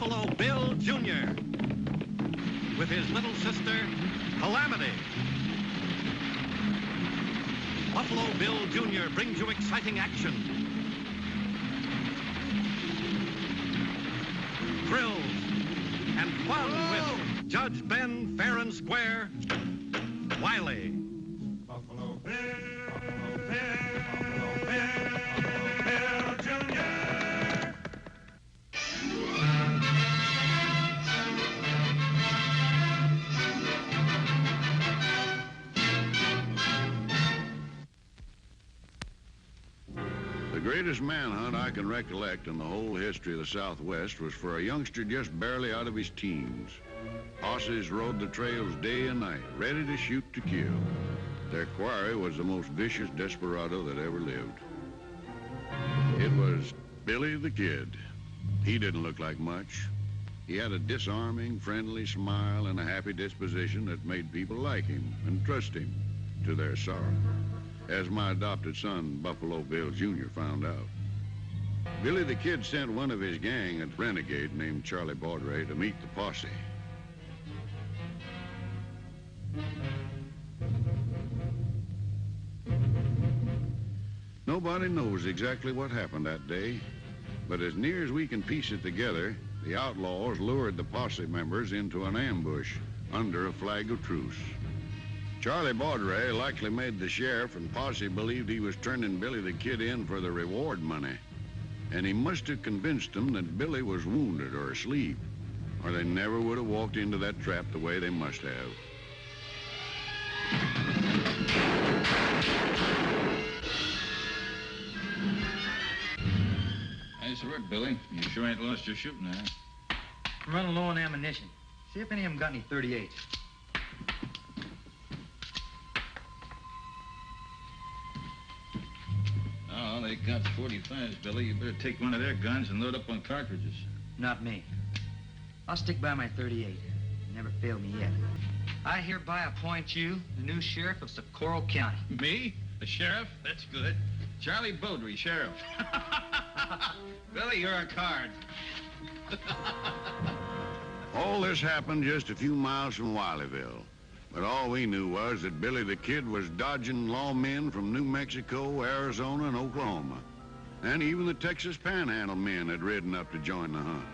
Buffalo Bill Jr. with his little sister, Calamity. Buffalo Bill Jr. brings you exciting action, thrills, and fun with Judge Ben Fair and Square, Wiley. Buffalo Bill, Buffalo Bill, Buffalo Bill, Bill Jr. The greatest manhunt I can recollect in the whole history of the Southwest was for a youngster just barely out of his teens. Posses rode the trails day and night, ready to shoot to kill. Their quarry was the most vicious desperado that ever lived. It was Billy the Kid. He didn't look like much. He had a disarming, friendly smile and a happy disposition that made people like him and trust him to their sorrow, as my adopted son, Buffalo Bill Jr., found out. Billy the Kid sent one of his gang, a renegade named Charlie Baudray, to meet the posse. Nobody knows exactly what happened that day, but as near as we can piece it together, the outlaws lured the posse members into an ambush under a flag of truce. Charlie Baudray likely made the sheriff and posse believed he was turning Billy the Kid in for the reward money. And he must have convinced them that Billy was wounded or asleep, or they never would have walked into that trap the way they must have. Nice work, Billy. You sure ain't lost your shooting, huh? I'm running low on ammunition. See if any of them got any 38s. Oh, they got 45s, Billy. You better take one of their guns and load up on cartridges. Not me. I'll stick by my 38. You never failed me yet. I hereby appoint you the new sheriff of Socorro County. Me? The sheriff? That's good. Charlie Baudray, sheriff. Billy, you're a card. All this happened just a few miles from Wileyville. But all we knew was that Billy the Kid was dodging lawmen from New Mexico, Arizona, and Oklahoma. And even the Texas Panhandle men had ridden up to join the hunt.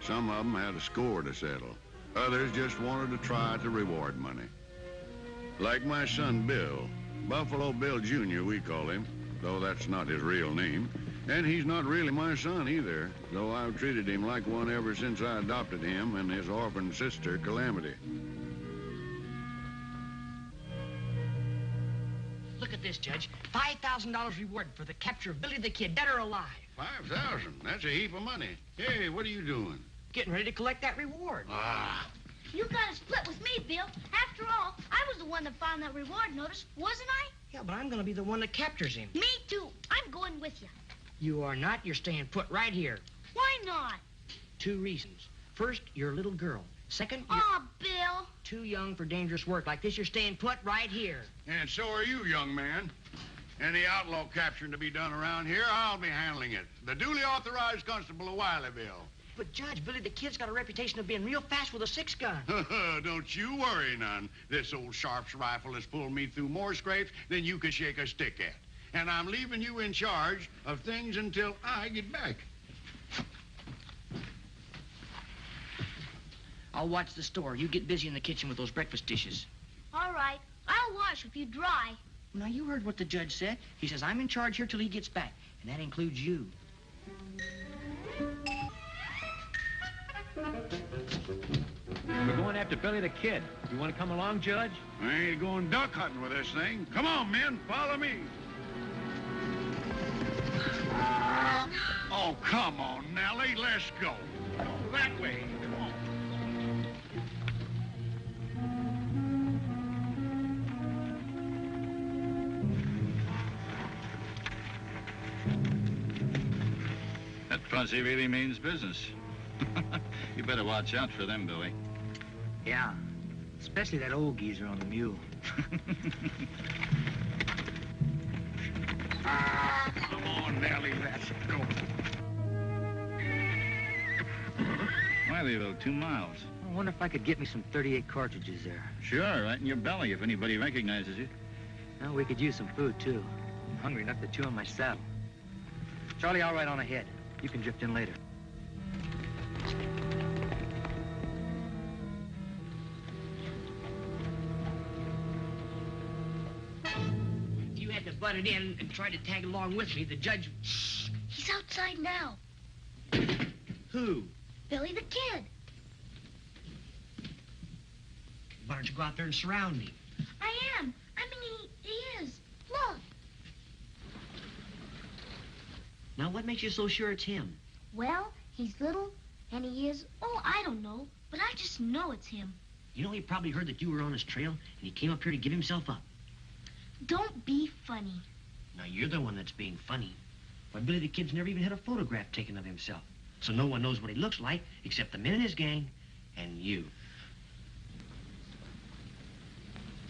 Some of them had a score to settle. Others just wanted to try to reward money. Like my son Bill, Buffalo Bill Jr. we call him, though that's not his real name. And he's not really my son either, though I've treated him like one ever since I adopted him and his orphaned sister, Calamity. Look at this, Judge. $5,000 reward for the capture of Billy the Kid, dead or alive. 5,000? That's a heap of money. Hey, what are you doing? Getting ready to collect that reward. Ah. You got to split with me, Bill. After all, I was the one that found that reward notice, wasn't I? Yeah, but I'm going to be the one that captures him. Me too. I'm going with you. You are not. You're staying put right here. Why not? 2 reasons. First, you're a little girl. Second, you're Aw, Bill. too young for dangerous work like this. You're staying put right here. And so are you, young man. Any outlaw capturing to be done around here, I'll be handling it. The duly authorized constable of Wileyville. But, Judge, Billy the Kid's got a reputation of being real fast with a 6-gun. Don't you worry none. This old Sharp's rifle has pulled me through more scrapes than you could shake a stick at. And I'm leaving you in charge of things until I get back. I'll watch the store. You get busy in the kitchen with those breakfast dishes. All right. I'll wash if you dry. Now, you heard what the judge said. He says I'm in charge here till he gets back, and that includes you. We're going after Billy the Kid. You want to come along, Judge? I ain't going duck hunting with this thing. Come on, men, follow me. Oh, come on, Nellie, let's go. That way, come on. That posse really means business. You better watch out for them, Billy. Yeah, especially that old geezer on the mule. Come on, Nellie, let's go. Wileyville, 2 miles. I wonder if I could get me some 38 cartridges there. Sure, right in your belly if anybody recognizes you. Well, we could use some food, too. I'm hungry enough to chew on my saddle. Charlie, I'll ride on ahead. You can drift in later. If you had to butt it in and try to tag along with me, the judge... Shh! He's outside now. Who? Billy the Kid. Why don't you go out there and surround him? I am. I mean, he is. Look. Now, what makes you so sure it's him? Well, he's little, and he is, oh, I don't know, but I just know it's him. You know, he probably heard that you were on his trail, and he came up here to give himself up. Don't be funny. Now, you're the one that's being funny. Why, Billy the Kid's never even had a photograph taken of himself. So no one knows what he looks like except the men in his gang and you.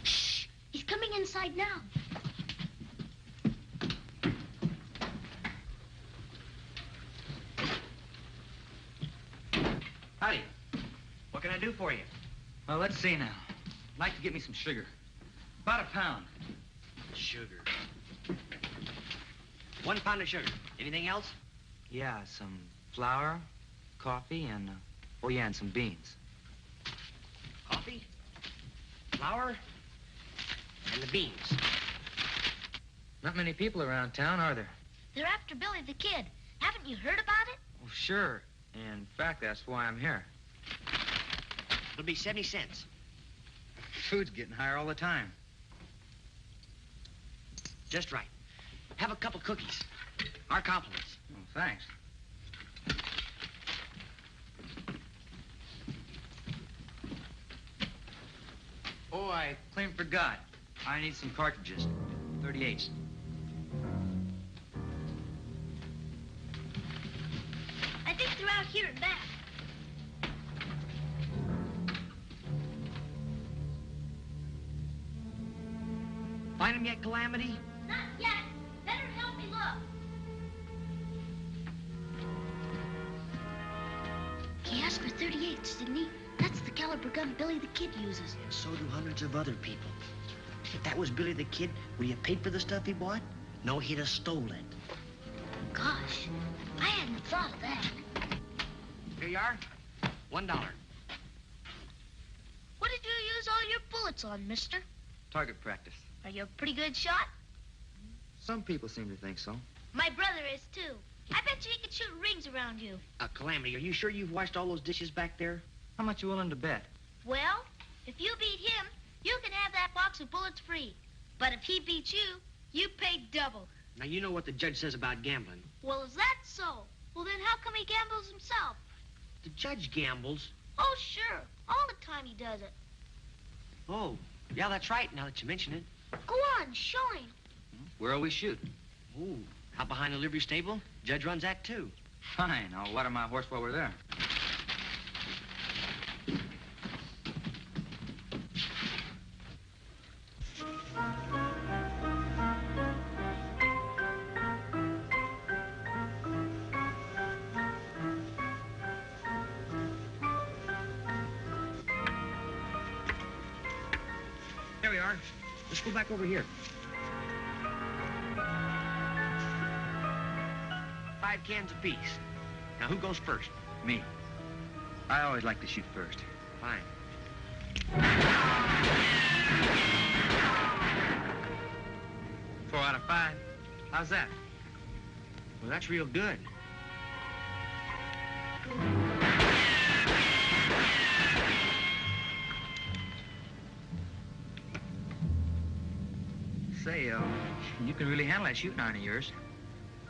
Shh! He's coming inside now. Howdy. What can I do for you? Well, let's see now. I'd like to get me some sugar. About a pound. Sugar. 1 pound of sugar. Anything else? Yeah, some flour, coffee, and, oh yeah, and some beans. Coffee, flour, and the beans. Not many people around town, are there? They're after Billy the Kid. Haven't you heard about it? Oh, sure. In fact, that's why I'm here. It'll be 70 cents. Food's getting higher all the time. Just right. Have a couple cookies. Our compliments. Oh, thanks. Oh, I clean forgot. I need some cartridges. 38s. I think they're out here and back. Find him yet, Calamity? Not yet. Better help me look. He asked for 38s, didn't he? That's the caliber gun Billy the Kid uses. And so do hundreds of other people. If that was Billy the Kid, would he have paid for the stuff he bought? No, he'd have stole it. Gosh, I hadn't thought of that. Here you are. $1. What did you use all your bullets on, mister? Target practice. Are you a pretty good shot? Some people seem to think so. My brother is, too. I bet you he could shoot rings around you. Calamity, are you sure you've washed all those dishes back there? How much you willing to bet? Well, if you beat him, you can have that box of bullets free. But if he beats you, you pay double. Now, you know what the judge says about gambling. Well, is that so? Well, then how come he gambles himself? The judge gambles. Oh, sure. All the time he does it. Oh, yeah, that's right, now that you mention it. Go on, show him. Where'll we shoot? Ooh, out behind the livery stable. Judge runs that, too. Fine. I'll water my horse while we're there. There we are. Let's go back over here. 5 cans apiece. Now, who goes first? Me. I always like to shoot first. Fine. 4 out of 5. How's that? Well, that's real good. Say, you can really handle that shooting iron of yours.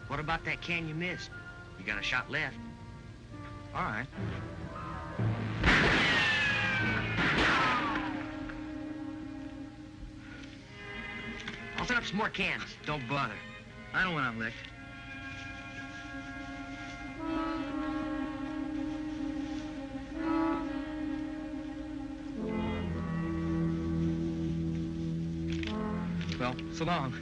What about that can you missed? You got a shot left. All right. I'll set up some more cans. Don't bother. I don't want I'm licked. Well, so long.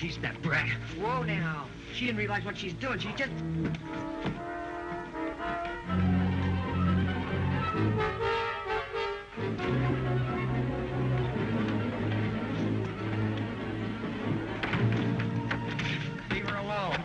teach that brat. Whoa, now. She didn't realize what she's doing. She just... Leave her alone.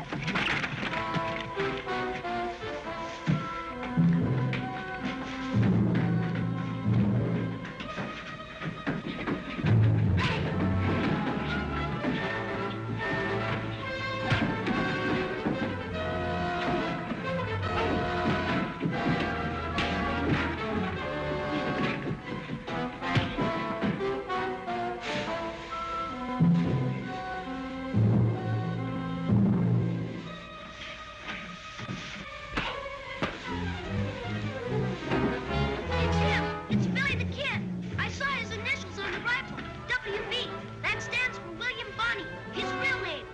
It's him. It's Billy the Kid. I saw his initials on the rifle. WB. That stands for William Bonney. His real name.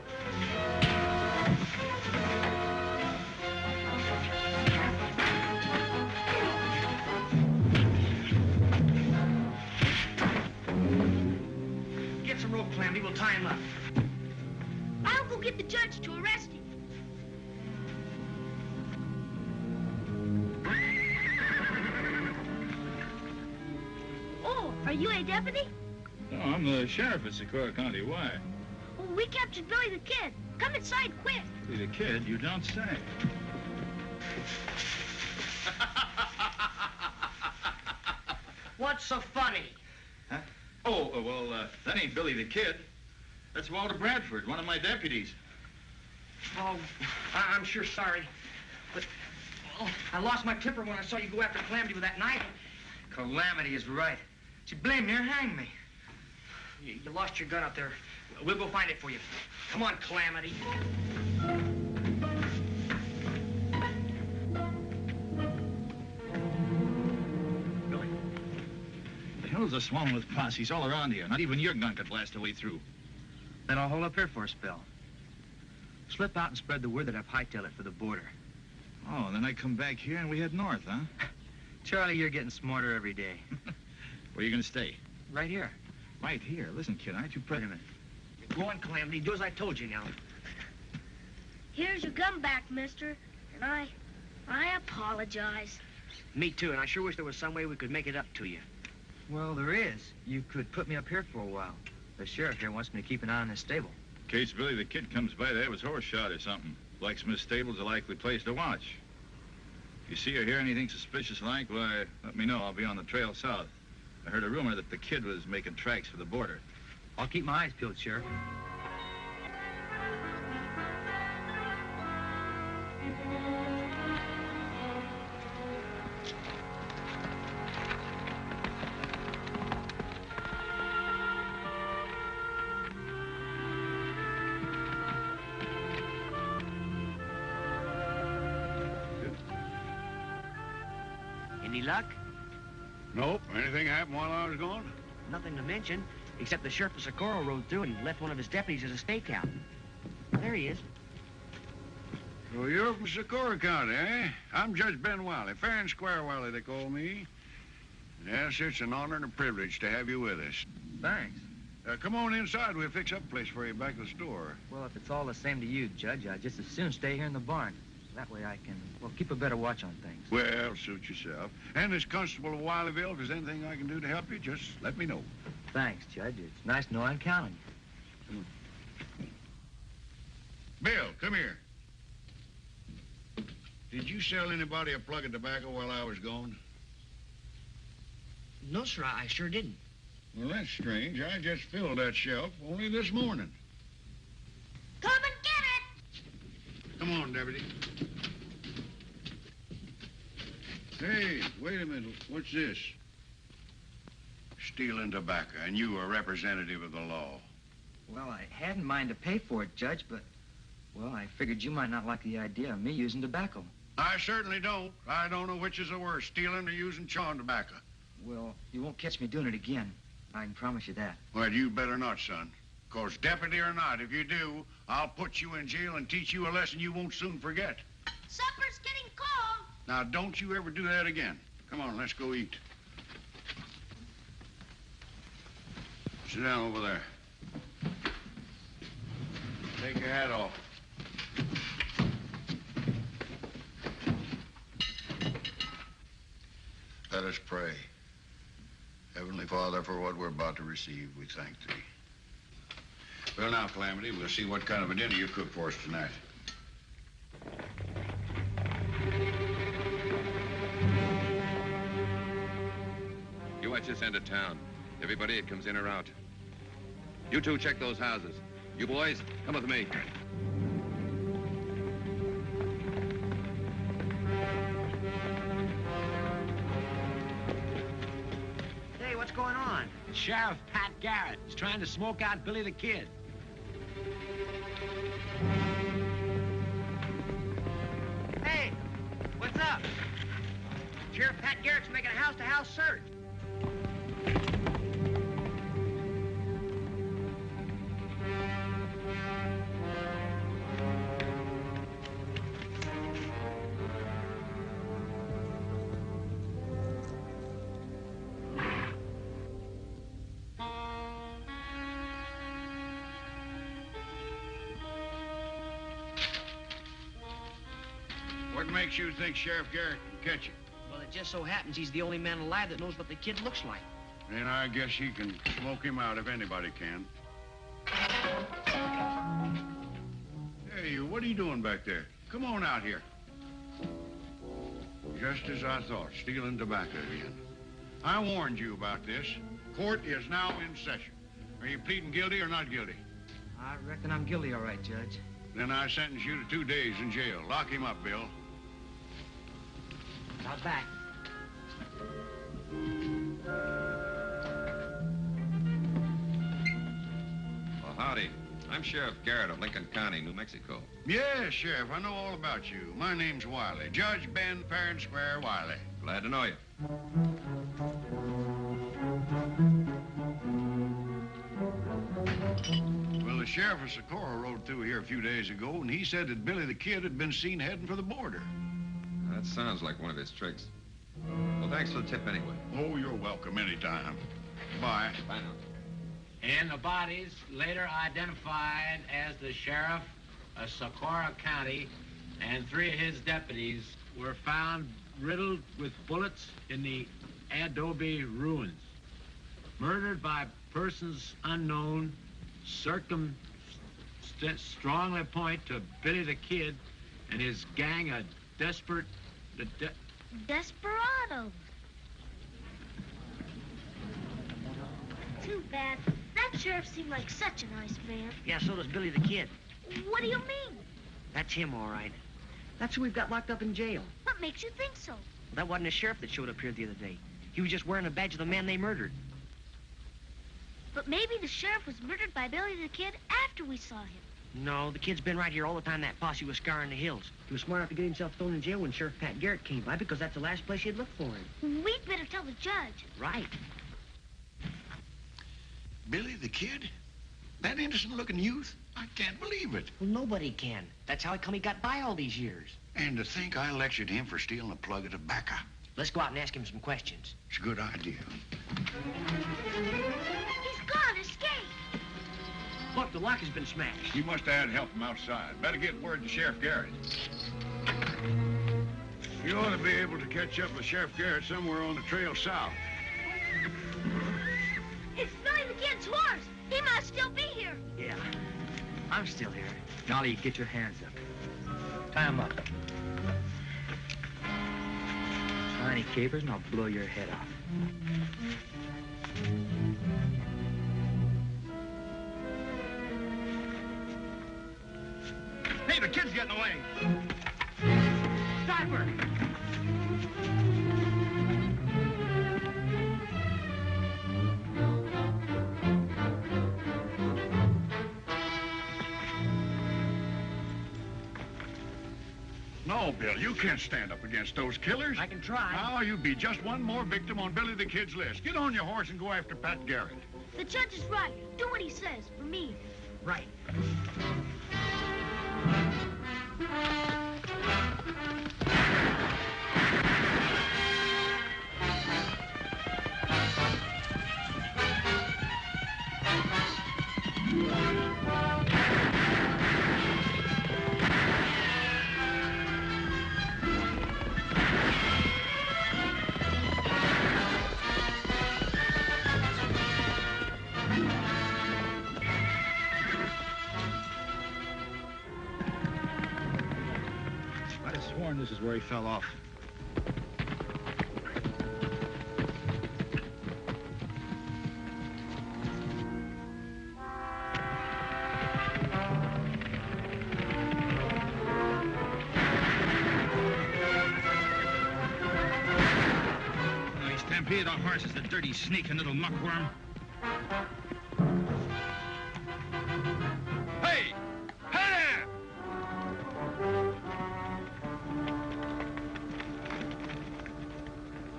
Get some rope, Calamity. We'll tie him up. I'll go get the judge to arrest him. Oh, are you a deputy? No, I'm the sheriff of Socorro County. Why? Well, we captured Billy the Kid. Come inside quick. The kid, you don't say. What's so funny? Huh? Oh, that ain't Billy the Kid. That's Walter Bradford, one of my deputies. Oh, I'm sure sorry. But, oh, I lost my temper when I saw you go after Calamity with that knife. Calamity is right. She blamed me or hanged me. You lost your gun up there. We'll go find it for you. Come on, Calamity. Billy? The hell's a swarming with posses all around here. Not even your gun could blast a way through. Then I'll hold up here for a spell. Slip out and spread the word that I've hightailed it for the border. Oh, and then I come back here and we head north, huh? Charlie, you're getting smarter every day. Where are you gonna stay? Right here. Right here. Listen, kid, aren't you Wait a minute. Go on, Calamity. Do as I told you now. Here's your gun back, mister. And I apologize. Me too, and I sure wish there was some way we could make it up to you. Well, there is. You could put me up here for a while. The sheriff here wants me to keep an eye on this stable. In case Billy the Kid comes by to have his horse shot or something. Blacksmith stable's a likely place to watch. If you see or hear anything suspicious like, why, let me know. I'll be on the trail south. I heard a rumor that the kid was making tracks for the border. I'll keep my eyes peeled, Sheriff. Any luck? Nope. Anything happened while I was gone? Nothing to mention, except the sheriff of Socorro rode through and left one of his deputies as a stakeout. There he is. Well, you're from Socorro County, eh? I'm Judge Ben Wiley. Fair and square Wiley, they call me. Yes, it's an honor and a privilege to have you with us. Thanks. Come on inside. We'll fix up a place for you back at the store. Well, if it's all the same to you, Judge, I'd just as soon stay here in the barn. That way I can, well, keep a better watch on things. Well, suit yourself. And as Constable of Wileyville, if there's anything I can do to help you, just let me know. Thanks, Judge. It's nice to know I'm counting you. Bill, come here. Did you sell anybody a plug of tobacco while I was gone? No, sir, I sure didn't. Well, that's strange. I just filled that shelf only this morning. Come and get it! Come on, Deputy. Hey, wait a minute. What's this? Stealing tobacco, and you a representative of the law. Well, I hadn't mind to pay for it, Judge, but, well, I figured you might not like the idea of me using tobacco. I certainly don't. I don't know which is the worst, stealing or using chawing tobacco. Well, you won't catch me doing it again. I can promise you that. Well, you better not, son. 'Cause deputy or not, if you do, I'll put you in jail and teach you a lesson you won't soon forget. Supper's getting cold. Now, don't you ever do that again. Come on, let's go eat. Sit down over there. Take your hat off. Let us pray. Heavenly Father, for what we're about to receive, we thank thee. Well, now, Calamity, we'll see what kind of a dinner you cook for us tonight. You watch this end of town. Everybody that comes in or out. You two check those houses. You boys, come with me. Hey, what's going on? Sheriff Pat Garrett is trying to smoke out Billy the Kid. Hey, what's up? Sheriff Pat Garrett's making a house-to-house search. What makes you think Sheriff Garrett can catch you? Well, it just so happens he's the only man alive that knows what the kid looks like. Then I guess he can smoke him out if anybody can. Hey, you, what are you doing back there? Come on out here. Just as I thought, stealing tobacco again. I warned you about this. Court is now in session. Are you pleading guilty or not guilty? I reckon I'm guilty, all right, Judge. Then I sentence you to 2 days in jail. Lock him up, Bill. Not back. Well, howdy. I'm Sheriff Garrett of Lincoln County, New Mexico. Yes, Sheriff, I know all about you. My name's Wiley. Judge Ben Fair and Square Wiley. Glad to know you. Well, the sheriff of Socorro rode through here a few days ago, and he said that Billy the Kid had been seen heading for the border. That sounds like one of his tricks. Well, thanks for the tip anyway. Oh, you're welcome anytime. Bye. Bye now. And the bodies, later identified as the sheriff of Socorro County and 3 of his deputies, were found riddled with bullets in the adobe ruins. Murdered by persons unknown, strongly point to Billy the Kid and his gang of desperate... Desperado. Too bad. That sheriff seemed like such a nice man. Yeah, so does Billy the Kid. What do you mean? That's him, all right. That's who we've got locked up in jail. What makes you think so? That wasn't a sheriff that showed up here the other day. He was just wearing a badge of the man they murdered. But maybe the sheriff was murdered by Billy the Kid after we saw him. No, the kid's been right here all the time that posse was scouring the hills. He was smart enough to get himself thrown in jail when Sheriff Pat Garrett came by because that's the last place he'd look for him. We'd better tell the judge. Right. Billy the Kid? That innocent-looking youth? I can't believe it. Well, nobody can. That's how he got by all these years. And to think I lectured him for stealing a plug of tobacco. Let's go out and ask him some questions. It's a good idea. He's gone, escaped. Look, the lock has been smashed. You must have had help from outside. Better get word to Sheriff Garrett. You ought to be able to catch up with Sheriff Garrett somewhere on the trail south. It's Billy the Kid's horse. He must still be here. Yeah, I'm still here. Dolly, get your hands up. Tie 'em up. Tiny capers and I'll blow your head off. Hey, the kid's getting away. Driver! No, Bill, you can't stand up against those killers. I can try. Now you be just one more victim on Billy the Kid's list. Get on your horse and go after Pat Garrett. The judge is right. Do what he says, for me. Right. sworn this is where he fell off. Stampede our horse is the dirty, sneaking little muckworm. Hey! Hey!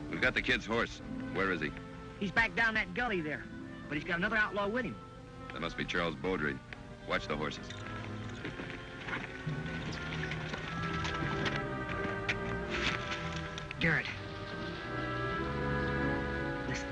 We've got the kid's horse. Where is he? He's back down that gully there, but he's got another outlaw with him. That must be Charles Baudry. Watch the horses. Garrett. Listen.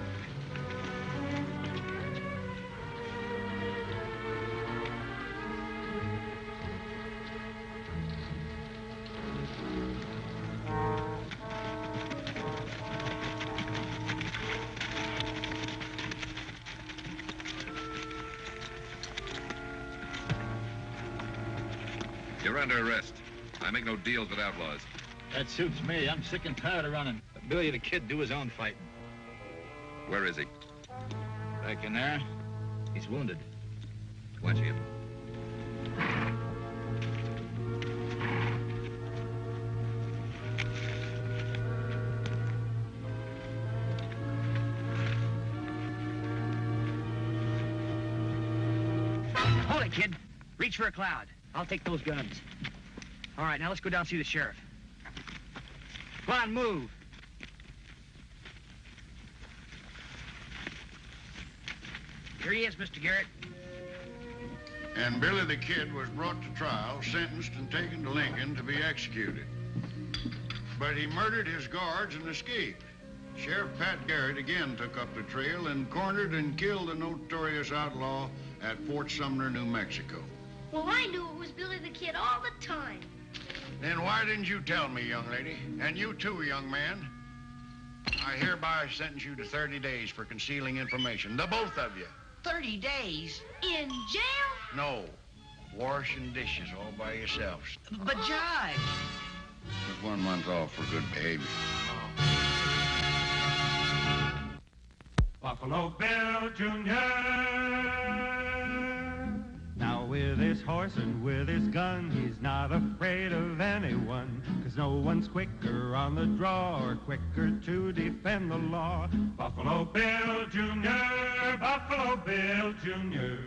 You're under arrest. I make no deals with outlaws. That suits me. I'm sick and tired of running. Let Billy the Kid do his own fighting. Where is he? Back in there. He's wounded. Watch him. Hold it, kid. Reach for a cloud. I'll take those guns. All right, now let's go down and see the sheriff. Come on, move. Here he is, Mr. Garrett. And Billy the Kid was brought to trial, sentenced, and taken to Lincoln to be executed. But he murdered his guards and escaped. Sheriff Pat Garrett again took up the trail and cornered and killed the notorious outlaw at Fort Sumner, New Mexico. Well, I knew it was Billy the Kid all the time. Then why didn't you tell me, young lady? And you too, young man. I hereby sentence you to 30 days for concealing information, the both of you. 30 days? In jail? No, washing dishes all by yourselves. But, Judge... With 1 month off for good behavior. Buffalo Bill Jr. Now with his horse and with his gun, he's not afraid of anyone, 'cause no one's quicker on the draw or quicker to defend the law. Buffalo Bill Jr., Buffalo Bill Jr.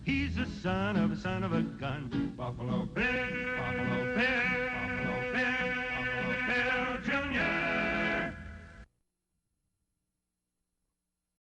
He's the son of a gun. Buffalo Bill